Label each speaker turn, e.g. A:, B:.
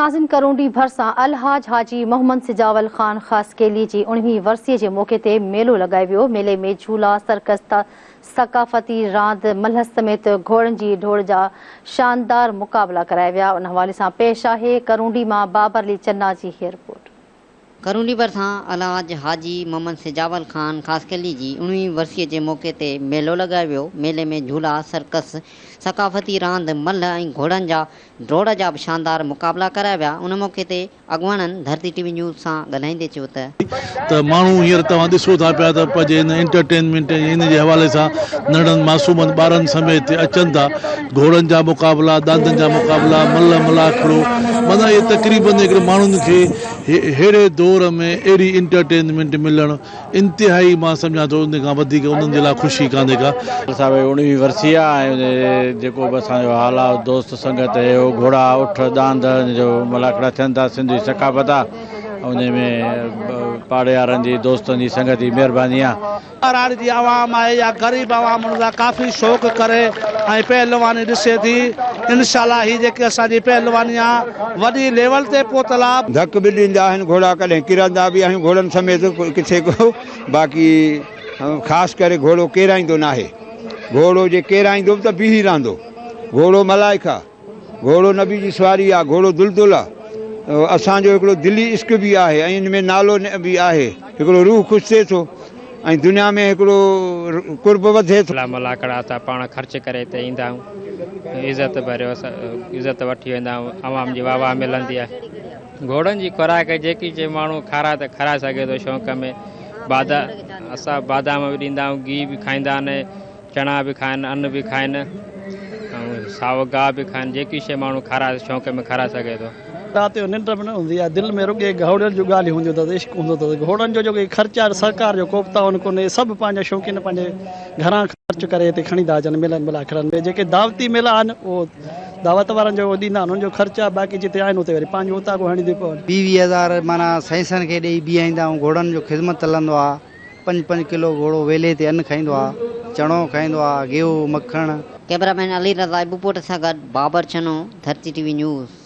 A: नाज़िन करोंडी भरसा अलहाज हाजी मोहम्मद सिजावल खान खासकेली जी 19वीं वरसीअ जे मौक़े ते मेलो लगायो वियो। मेले में झूला, सर्कस, सकाफ़ती रांद, मलहस समेत घोड़नि जी डोड़ जा शानदार मुक़ाबला कराया विया। उन हवाले सां पेश आहे करोंडी मां बाबर अली चन्ना जी हीअ रिपोर्ट।
B: करोंडी भरसां अलहाज हाजी मोहम्मद सिजावल खान खासकेली जी 19वीं वरसीअ जे मौक़े ते मेलो लगायो वियो। मेले में झूला, सर्कस, सकाफ़ती रांद, मल्ह ऐं घोड़नि जा डोड़ जा बि शानदार मुक़ाबला कराया विया। उन मौक़े ते अॻुवाणनि धरती टीवी न्यूज़ सां ॻाल्हाईंदे चयो त
C: माण्हू हींअर तव्हां ॾिसो था पिया त पंहिंजे हिन एंटरटेनमेंट इन जे हवाले सां नंढनि मासूमनि ॿारनि समेत अचनि था। घोड़नि जा मुक़ाबला, दांदनि जा मुक़ाबला, मल्ह मलाखड़ो, माना इहे तक़रीबन हिकिड़े माण्हुनि खे अहिड़े दौर में अहिड़ी एंटरटेनमेंट मिलणु इंतिहाई, मां सम्झां थो उन खां वधीक उन्हनि जे लाइ ख़ुशी कान्हे का।
D: असां 19वीं वरसी आहे, जेको बि असांजो हाल आहे दोस्त संगत जो घोड़ा उठ दांद जो मलाखड़ा थियनि था, सिंधी सकाफ़त आहे। उन में पाड़े वारनि जी दोस्तनि जी संगत जी महिरबानी आहे।
E: जी आवाम आहे या ग़रीब आवाम उन सां काफ़ी शौक़ु करे ऐं पहलवानी ॾिसे थी। इंशाल्लाह ही जेके असांजी पहलवानी आहे वॾी लेवल ते पहुतल आहे।
F: धक बि ॾींदा आहिनि घोड़ा, कॾहिं किरंदा बि आहियूं घोड़नि समेत किथे को। बाक़ी ख़ासि करे घोड़ो केराईंदो न आहे। घोड़ो जे केराईंदो बि त बीही रहंदो। घोड़ो मलाइका, घोड़ो नबी जी सवारी आहे, घोड़ो दुलदुल आहे। असांजो हिकिड़ो दिली इश्क बि आहे ऐं इन में नालो बि आहे। हिकिड़ो रूह ख़ुशि थिए थो ऐं दुनिया में हिकिड़ो कुर्ब वधे थो।
G: मलाखड़ा असां पाण ख़र्च करे हिते ईंदा आहियूं, इज़त भरियो इज़त वठी वेंदा आहियूं, आवाम जी वाह वाह मिलंदी आहे। घोड़नि जी खुराक जेकी जे माण्हू खाराए सघे थो शौक़ में। असां बादाम बि ॾींदा आहियूं, गिह बि खाईंदा आहिनि, चणा बि खाइनि, अन्न बि खाइनि ऐं साओ गाह बि खाइनि। जेकी शइ माण्हू शौक़ में खाराए सघे थो।
E: रात जो निंड में न हूंदी आहे, दिलि में रुॻे घोड़नि जूं ॻाल्हियूं हूंदियूं अथसि, इश्क हूंदो अथसि। घोड़नि जो जेको ख़र्चा सरकार जो कोफ्ताउन कोन्हे, सभु पंहिंजा शौक़ीन पंहिंजे घरां ख़र्च करे हिते खणी था अचनि मिलनि मलाखड़नि में। जेके दावती मेला आहिनि उहो दावत वारनि जो ॾींदा आहिनि, उन्हनि जो ख़र्चा बाक़ी जिते आहिनि उते वरी पंहिंजो उतां को हणी थी पवनि।
H: 20,000 माना साईंसनि खे ॾेई बीहाईंदा आहियूं। घोड़नि जो ख़िदमत हलंदो आहे। 5-5 किलो घोड़ो वेले ते अन्न खाईंदो आहे, चणो खाईंदो आहे, गिहु मखण।
B: कैमरामैन अली रज़ा बुपोट सां गॾु बाबर चनो, धरती टीवी न्यूज़।